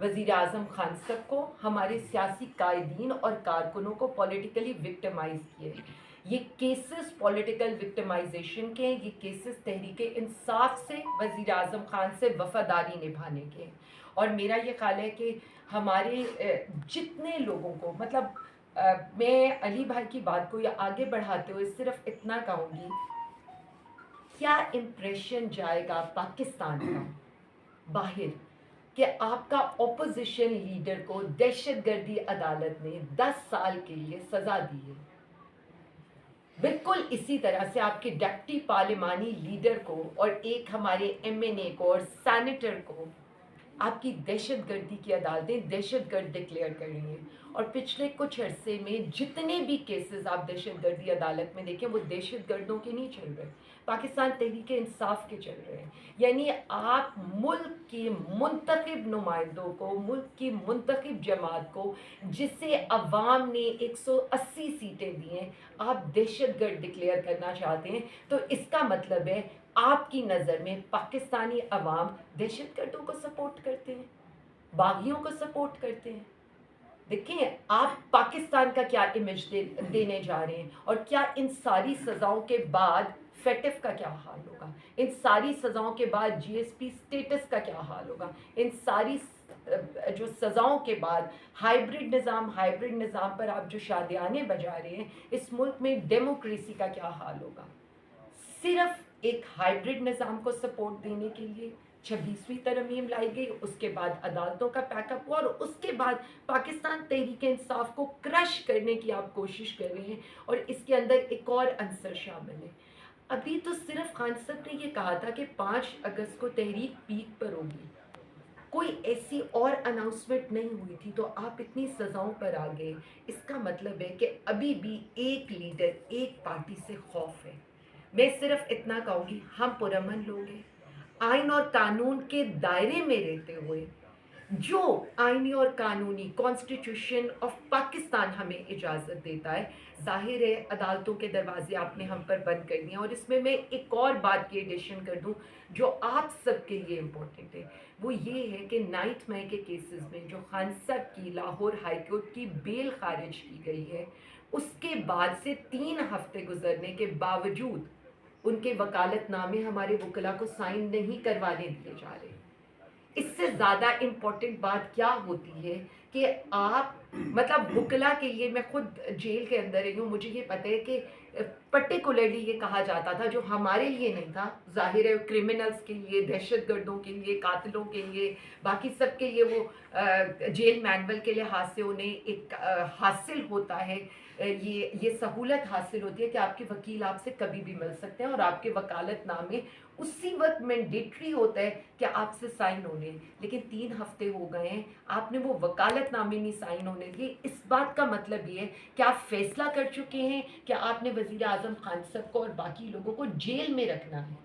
وزیر اعظم خان صاحب کو، ہمارے سیاسی قائدین اور کارکنوں کو پولیٹیکلی وکٹمائز کیے. یہ کیسز پولیٹیکل وکٹمائزیشن کے ہیں، یہ کیسز تحریک انصاف سے وزیر اعظم خان سے وفاداری نبھانے کے ہیں. اور میرا یہ خیال ہے کہ ہمارے جتنے لوگوں کو، مطلب میں علی بھائی کی بات کو یا آگے بڑھاتے ہوئے صرف اتنا کہوں گی، کیا امپریشن جائے گا پاکستان کا باہر کہ آپ کا اپوزیشن لیڈر کو دہشت گردی عدالت نے 10 سال کے لیے سزا دی ہے. بالکل اسی طرح سے آپ کے ڈپٹی پارلیمانی لیڈر کو اور ایک ہمارے ایم این اے کو اور سینیٹر کو آپ کی دہشت گردی کی عدالتیں دہشت گرد ڈکلیئر کر رہی ہیں. اور پچھلے کچھ عرصے میں جتنے بھی کیسز آپ دہشت گردی عدالت میں دیکھیں وہ دہشت گردوں کے نہیں چل رہے، پاکستان تحریک انصاف کے چل رہے ہیں. یعنی آپ ملک کی منتخب نمائندوں کو، ملک کی منتخب جماعت کو، جسے عوام نے 180 سیٹیں دی ہیں، آپ دہشت گرد ڈکلیئر کرنا چاہتے ہیں. تو اس کا مطلب ہے آپ کی نظر میں پاکستانی عوام دہشت گردوں کو سپورٹ کرتے ہیں، باغیوں کو سپورٹ کرتے ہیں. دیکھیں آپ پاکستان کا کیا امیج دینے جا رہے ہیں، اور کیا ان ساری سزاؤں کے بعد فیٹف کا کیا حال ہوگا، ان ساری سزاؤں کے بعد جی ایس پی سٹیٹس کا کیا حال ہوگا، ان ساری جو سزاؤں کے بعد ہائیبرڈ نظام پر آپ جو شادیانے بجا رہے ہیں، اس ملک میں ڈیموکریسی کا کیا حال ہوگا. صرف ایک ہائیبرڈ نظام کو سپورٹ دینے کے لیے 26ویں ترمیم لائی گئی، اس کے بعد عدالتوں کا پیک اپ ہوا، اور اس کے بعد پاکستان تحریک انصاف کو کرش کرنے کی آپ کوشش کر رہے ہیں. اور اس کے اندر ایک اور عنصر شامل ہے. ابھی تو صرف خان صاحب نے یہ کہا تھا کہ 5 اگست کو تحریک پیک پر ہوگی، کوئی ایسی اور اناؤنسمنٹ نہیں ہوئی تھی، تو آپ اتنی سزاؤں پر آ گئے. اس کا مطلب ہے کہ ابھی بھی ایک لیڈر، ایک پارٹی سے خوف ہے. میں صرف اتنا کہوں گی، ہم پرامن لوگ ہیں، آئین اور قانون کے دائرے میں رہتے ہوئے جو آئینی اور قانونی کانسٹیٹیوشن آف پاکستان ہمیں اجازت دیتا ہے. ظاہر ہے عدالتوں کے دروازے آپ نے ہم پر بند کر دیے. اور اس میں ایک اور بات کی ایڈیشن کر دوں جو آپ سب کے لیے امپورٹنٹ ہے، وہ یہ ہے کہ 9 مئی کے کیسز میں جو خان صاحب کی لاہور ہائی کورٹ کی بیل خارج کی گئی ہے، اس کے بعد سے 3 ہفتے گزرنے کے باوجود ان کے وکالت نامے ہمارے وکلا کو سائن نہیں کروانے دیے جا رہے. اس سے زیادہ امپورٹنٹ بات کیا ہوتی ہے کہ آپ، مطلب وکلا کے لیے، میں خود جیل کے اندر رہی ہوں، مجھے یہ پتہ ہے کہ پرٹیکولرلی یہ کہا جاتا تھا، جو ہمارے لیے نہیں تھا، ظاہر ہے کرمنلز کے لیے، دہشت گردوں کے لیے، قاتلوں کے لیے، باقی سب کے لیے وہ جیل مینول کے لحاظ سے انہیں ایک حاصل ہوتا ہے، یہ سہولت حاصل ہوتی ہے کہ آپ کے وکیل آپ سے کبھی بھی مل سکتے ہیں، اور آپ کے وکالت نامے اسی وقت مینڈیٹری ہوتا ہے کہ آپ سے سائن ہونے. لیکن 3 ہفتے ہو گئے ہیں، آپ نے وہ وکالت نامے نہیں سائن ہونے دیے. اس بات کا مطلب یہ ہے کہ آپ فیصلہ کر چکے ہیں کہ آپ نے وزیر اعظم خان صاحب کو اور باقی لوگوں کو جیل میں رکھنا ہے.